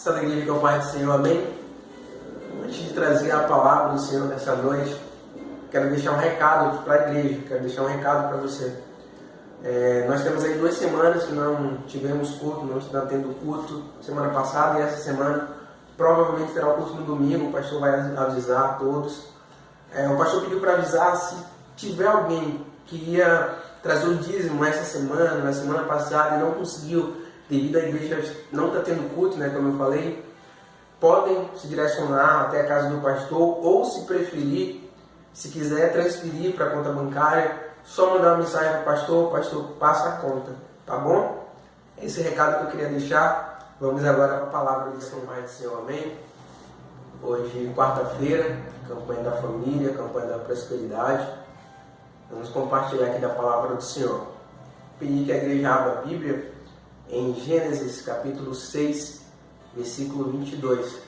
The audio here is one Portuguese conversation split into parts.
Essa igreja que é o Pai do Senhor, amém? Antes de trazer a palavra do Senhor nessa noite, quero deixar um recado para a igreja, quero deixar um recado para você. Nós temos aí 2 semanas que não tivemos culto, não está tendo culto semana passada e essa semana provavelmente terá o culto no domingo. O pastor vai avisar a todos. O pastor pediu para avisar se tiver alguém que ia trazer o dízimo essa semana, na semana passada e não conseguiu, devido à igreja não estar tendo culto, né, como eu falei, podem se direcionar até a casa do pastor ou, se preferir, se quiser transferir para a conta bancária, só mandar uma mensagem para o pastor passa a conta, tá bom? Esse é o recado que eu queria deixar. Vamos agora para a palavra de São Pai do Senhor, amém? Hoje, quarta-feira, campanha da família, campanha da prosperidade. Vamos compartilhar aqui da palavra do Senhor. Pedir que a igreja abra a Bíblia em Gênesis capítulo 6, versículo 22.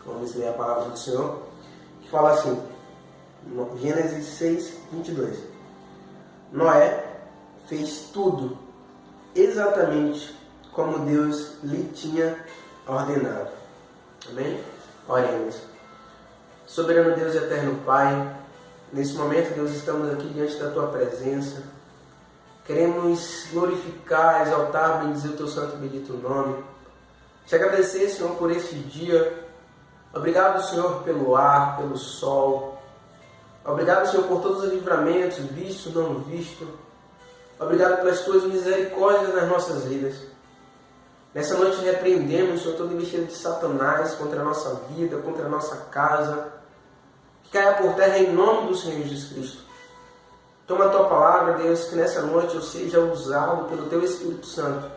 Vamos ler a palavra do Senhor, que fala assim, Gênesis 6, 22. Noé fez tudo exatamente como Deus lhe tinha ordenado. Amém? Oremos. Soberano Deus e eterno Pai, nesse momento, Deus, estamos aqui diante da Tua presença. Queremos glorificar, exaltar, bendizer o Teu santo e bendito nome. Te agradecer, Senhor, por esse dia. Obrigado, Senhor, pelo ar, pelo sol. Obrigado, Senhor, por todos os livramentos, visto, não visto. Obrigado pelas Tuas misericórdias nas nossas vidas. Nessa noite repreendemos, Senhor, toda investida de Satanás contra a nossa vida, contra a nossa casa. Que caia por terra em nome do Senhor Jesus Cristo. Toma a Tua palavra, Deus, que nessa noite eu seja usado pelo Teu Espírito Santo.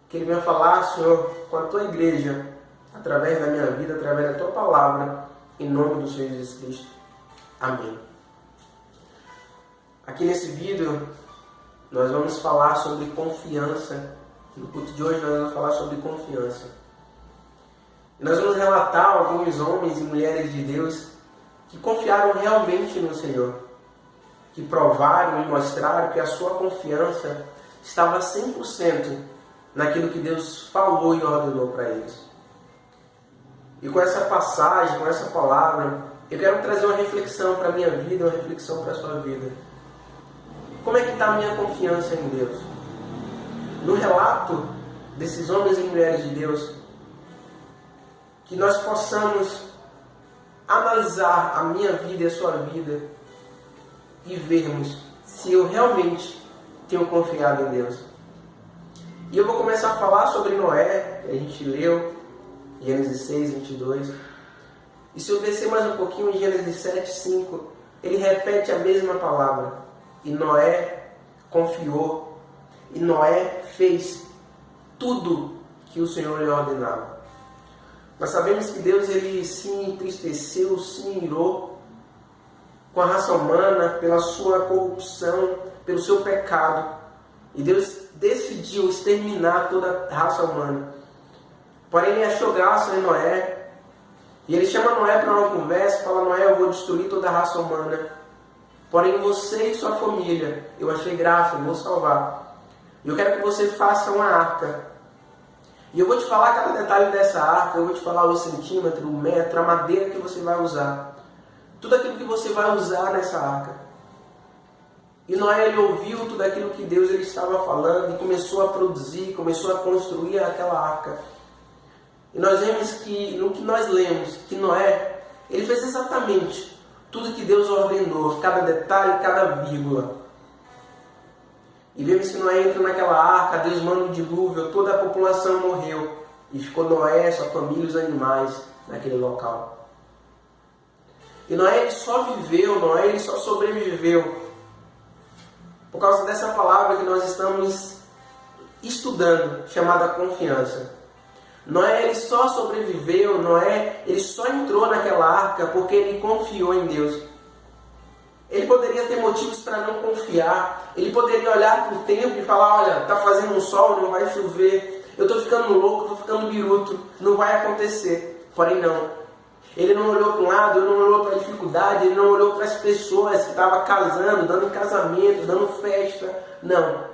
Que Ele venha falar, Senhor, com a Tua igreja, através da minha vida, através da Tua palavra, em nome do Senhor Jesus Cristo. Amém. Aqui nesse vídeo, nós vamos falar sobre confiança. No culto de hoje, nós vamos falar sobre confiança. E nós vamos relatar alguns homens e mulheres de Deus que confiaram realmente no Senhor, que provaram e mostraram que a sua confiança estava 100% naquilo que Deus falou e ordenou para eles. E com essa passagem, com essa palavra, eu quero trazer uma reflexão para a minha vida, uma reflexão para a sua vida. Como é que está a minha confiança em Deus? No relato desses homens e mulheres de Deus, que nós possamos analisar a minha vida e a sua vida e vermos se eu realmente tenho confiado em Deus. E eu vou começar a falar sobre Noé, que a gente leu, Gênesis 6, 22. E se eu descer mais um pouquinho em Gênesis 7, 5, ele repete a mesma palavra. E Noé confiou. E Noé fez tudo que o Senhor lhe ordenava. Nós sabemos que Deus, ele se entristeceu, se irou com a raça humana pela sua corrupção, pelo seu pecado. E Deus decidiu exterminar toda a raça humana. Porém, ele achou graça em Noé. E ele chama Noé para uma conversa e fala: Noé, eu vou destruir toda a raça humana. Porém, você e sua família, eu achei graça, eu vou salvar. E eu quero que você faça uma arca. E eu vou te falar cada detalhe dessa arca, eu vou te falar o centímetro, o metro, a madeira que você vai usar. Tudo aquilo que você vai usar nessa arca. E Noé, ele ouviu tudo aquilo que Deus ele estava falando e começou a produzir, começou a construir aquela arca. E nós vemos que, no que nós lemos, que Noé, ele fez exatamente tudo que Deus ordenou, cada detalhe, cada vírgula. E vemos que Noé entra naquela arca, Deus manda um dilúvio, toda a população morreu. E ficou Noé, sua família e os animais naquele local. E Noé, ele só viveu, Noé, ele só sobreviveu por causa dessa palavra que nós estamos estudando, chamada confiança. Noé, ele só sobreviveu, Noé, ele só entrou naquela arca porque ele confiou em Deus. Ele poderia ter motivos para não confiar. Ele poderia olhar para o tempo e falar: olha, está fazendo um sol, não vai chover. Eu estou ficando louco, estou ficando biruto. Não vai acontecer. Porém, não. Ele não olhou para um lado, ele não olhou para a dificuldade, ele não olhou para as pessoas que estavam casando, dando casamento, dando festa. Não.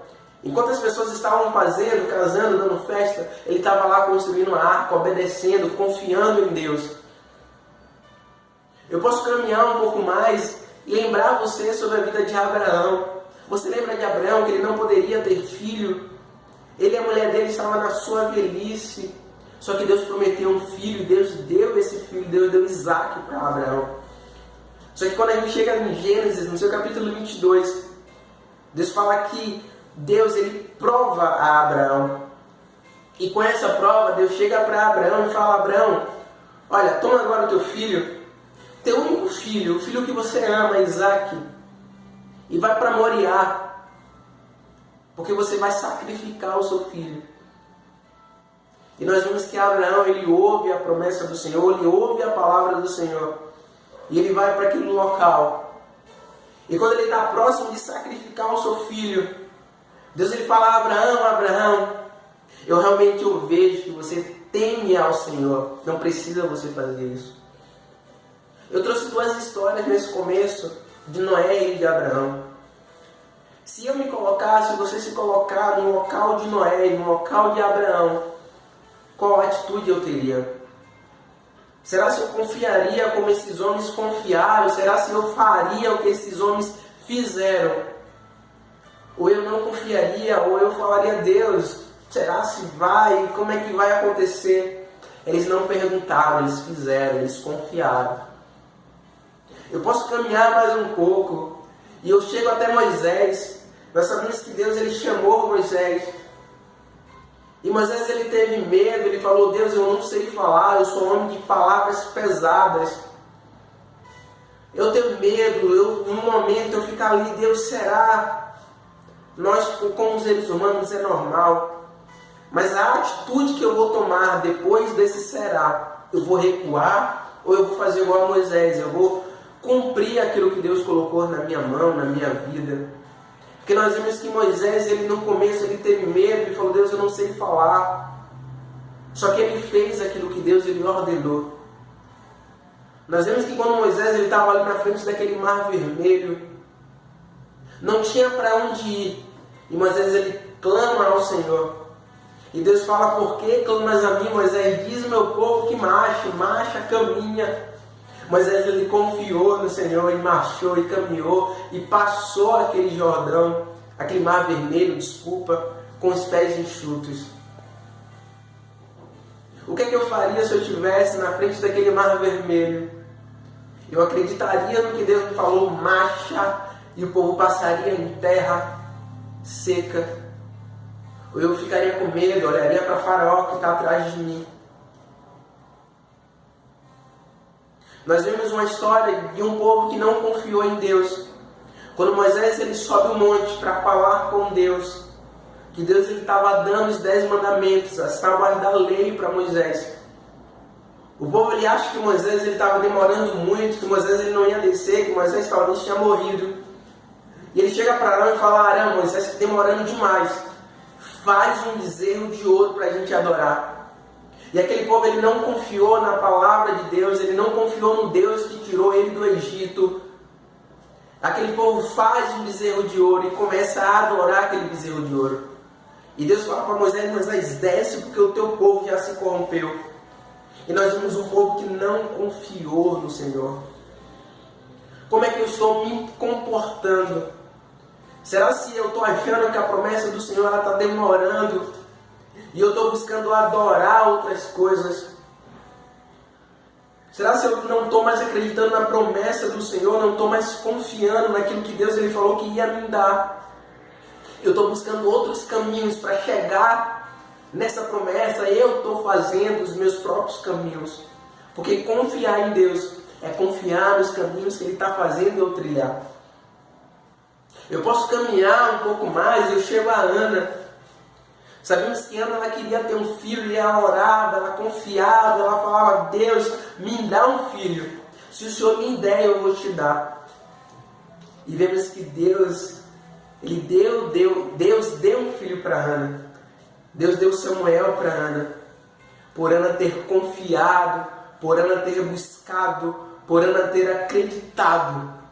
Enquanto as pessoas estavam fazendo, casando, dando festa, ele estava lá construindo uma arca, obedecendo, confiando em Deus. Eu posso caminhar um pouco mais e lembrar você sobre a vida de Abraão. Você lembra de Abraão, que ele não poderia ter filho? Ele e a mulher dele estavam na sua velhice. Só que Deus prometeu um filho, Deus deu esse filho, Deus deu Isaac para Abraão. Só que quando a gente chega em Gênesis, no seu capítulo 22, Deus fala que Deus ele prova a Abraão. E com essa prova, Deus chega para Abraão e fala: Abraão, olha, toma agora o teu filho, teu único filho, o filho que você ama, Isaac, e vai para Moriá, porque você vai sacrificar o seu filho. E nós vemos que Abraão, ele ouve a promessa do Senhor, ele ouve a palavra do Senhor, e ele vai para aquele local. E quando ele está próximo de sacrificar o seu filho, Deus ele fala: Abraão, Abraão, eu realmente vejo que você teme ao Senhor, não precisa você fazer isso. Eu trouxe duas histórias nesse começo, de Noé e de Abraão. Se eu me colocasse, você se colocar no local de Noé e no local de Abraão, qual atitude eu teria? Será se eu confiaria como esses homens confiaram? Será se eu faria o que esses homens fizeram? Ou eu não confiaria, ou eu falaria: Deus, será se vai? Como é que vai acontecer? Eles não perguntaram, eles fizeram, eles confiaram. Eu posso caminhar mais um pouco e eu chego até Moisés. Nós sabemos que Deus ele chamou Moisés. E Moisés ele teve medo, ele falou: Deus, eu não sei falar, eu sou um homem de palavras pesadas. Eu tenho medo, num momento eu fico ali: Deus, será? Nós, como seres humanos, é normal. Mas a atitude que eu vou tomar depois desse será: eu vou recuar ou eu vou fazer igual a Moisés? Eu vou cumprir aquilo que Deus colocou na minha mão, na minha vida. Porque nós vemos que Moisés, ele no começo, ele teve medo, ele falou: Deus, eu não sei falar. Só que ele fez aquilo que Deus ele ordenou. Nós vemos que quando Moisés ele estava ali na frente daquele mar vermelho, não tinha para onde ir. E Moisés ele clama ao Senhor. E Deus fala: por que clamas a mim, Moisés? Diz o meu povo que marcha, caminha. Moisés ele confiou no Senhor e marchou e caminhou e passou aquele Jordão, aquele mar vermelho, com os pés enxutos. O que é que eu faria se eu estivesse na frente daquele mar vermelho? Eu acreditaria no que Deus me falou: marcha, e o povo passaria em terra seca. Ou eu ficaria com medo, olharia para Faraó que está atrás de mim. Nós vemos uma história de um povo que não confiou em Deus. Quando Moisés ele sobe o monte para falar com Deus, que Deus estava dando os 10 mandamentos, as tábuas da lei para Moisés. O povo ele acha que Moisés estava demorando muito, que Moisés ele não ia descer, que Moisés talvez tinha morrido. E ele chega para Arão e fala: Arão, Moisés está demorando demais. Faz um bezerro de ouro para a gente adorar. E aquele povo ele não confiou na palavra de Deus, ele não confiou no Deus que tirou ele do Egito. Aquele povo faz um bezerro de ouro e começa a adorar aquele bezerro de ouro. E Deus fala para Moisés: Moisés, desce porque o teu povo já se corrompeu. E nós vemos um povo que não confiou no Senhor. Como é que eu estou me comportando? Será se eu estou achando que a promessa do Senhor está demorando e eu estou buscando adorar outras coisas? Será se eu não estou mais acreditando na promessa do Senhor, não estou mais confiando naquilo que Deus ele falou que ia me dar? Eu estou buscando outros caminhos para chegar nessa promessa, eu estou fazendo os meus próprios caminhos. Porque confiar em Deus é confiar nos caminhos que Ele está fazendo eu trilhar. Eu posso caminhar um pouco mais e eu chego a Ana. Sabemos que Ana ela queria ter um filho e ela orava, ela confiava, ela falava: Deus, me dá um filho. Se o Senhor me der, eu vou te dar. E vemos que Deus deu um filho para Ana. Deus deu Samuel para Ana. Por Ana ter confiado, por Ana ter buscado, por Ana ter acreditado.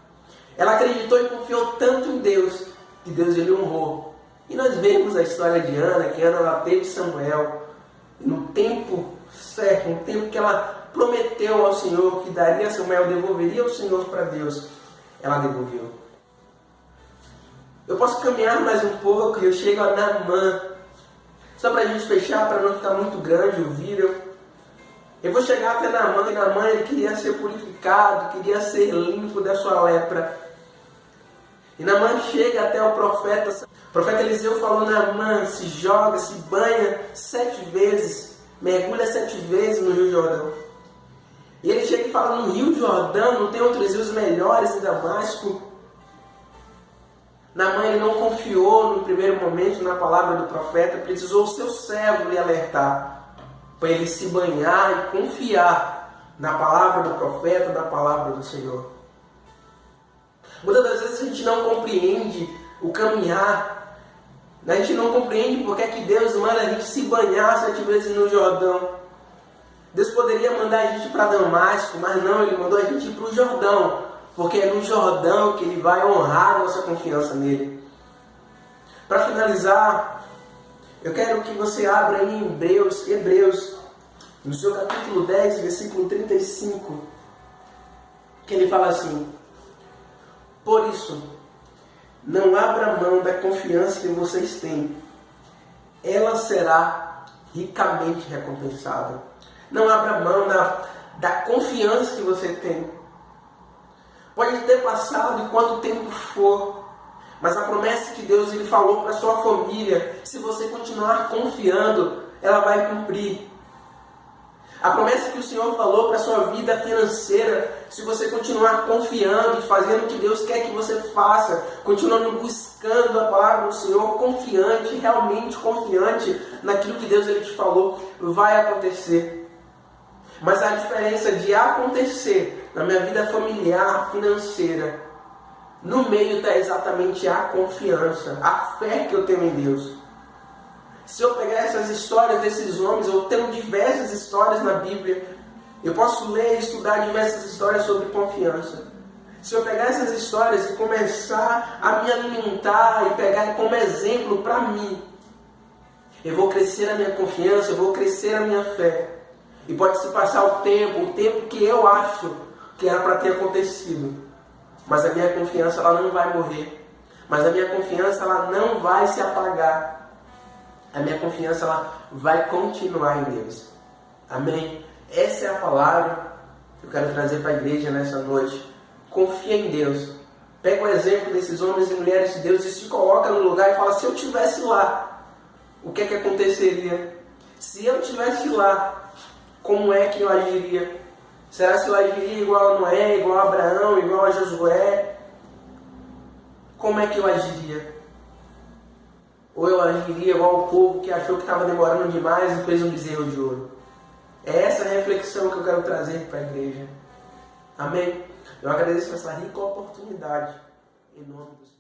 Ela acreditou e confiou tanto em Deus, que Deus ele honrou. E nós vemos a história de Ana, que Ana ela teve Samuel, e no tempo certo, no tempo que ela prometeu ao Senhor que daria a Samuel, devolveria o Senhor para Deus, ela devolveu. Eu posso caminhar mais um pouco e eu chego a Naamã. Só para a gente fechar, para não ficar muito grande o vídeo. Eu vou chegar até Naamã, e Naamã ele queria ser purificado, queria ser limpo da sua lepra. E Naamã chega até o profeta. O profeta Eliseu falou: Naamã, se joga, se banha 7 vezes, mergulha 7 vezes no Rio Jordão. E ele chega e fala: no Rio Jordão não tem outros rios melhores em Damasco? Naamã ele não confiou no primeiro momento na palavra do profeta, precisou o seu servo lhe alertar, para ele se banhar e confiar na palavra do profeta, na palavra do Senhor. Muitas das vezes a gente não compreende o caminhar, a gente não compreende porque é que Deus manda a gente se banhar 7 vezes no Jordão. Deus poderia mandar a gente para Damasco, mas não, Ele mandou a gente ir para o Jordão, porque é no Jordão que Ele vai honrar a nossa confiança nele. Para finalizar, eu quero que você abra em Hebreus, no seu capítulo 10, versículo 35, que ele fala assim: por isso, não abra mão da confiança que vocês têm, ela será ricamente recompensada. Não abra mão da confiança que você tem. Pode ter passado quanto tempo for, mas a promessa que Deus ele falou para a sua família, se você continuar confiando, ela vai cumprir. A promessa que o Senhor falou para a sua vida financeira, se você continuar confiando e fazendo o que Deus quer que você faça, continuando buscando a palavra do Senhor, confiante, realmente confiante naquilo que Deus ele te falou, vai acontecer. Mas a diferença de acontecer na minha vida familiar, financeira, no meio está exatamente a confiança, a fé que eu tenho em Deus. Se eu pegar essas histórias desses homens, eu tenho diversas histórias na Bíblia. Eu posso ler e estudar diversas histórias sobre confiança. Se eu pegar essas histórias e começar a me alimentar e pegar como exemplo para mim, eu vou crescer a minha confiança, eu vou crescer a minha fé. E pode se passar o tempo que eu acho que era para ter acontecido. Mas a minha confiança ela não vai morrer. Mas a minha confiança ela não vai se apagar. A minha confiança ela vai continuar em Deus. Amém? Essa é a palavra que eu quero trazer para a igreja nessa noite. Confia em Deus. Pega o exemplo desses homens e mulheres de Deus e se coloca no lugar e fala: se eu estivesse lá, o que é que aconteceria? Se eu estivesse lá, como é que eu agiria? Será que eu agiria igual a Noé, igual a Abraão, igual a Josué? Como é que eu agiria? Ou eu agiria igual o povo que achou que estava demorando demais e fez um bezerro de ouro? É essa a reflexão que eu quero trazer para a igreja. Amém? Eu agradeço essa rica oportunidade. Em nome do Senhor.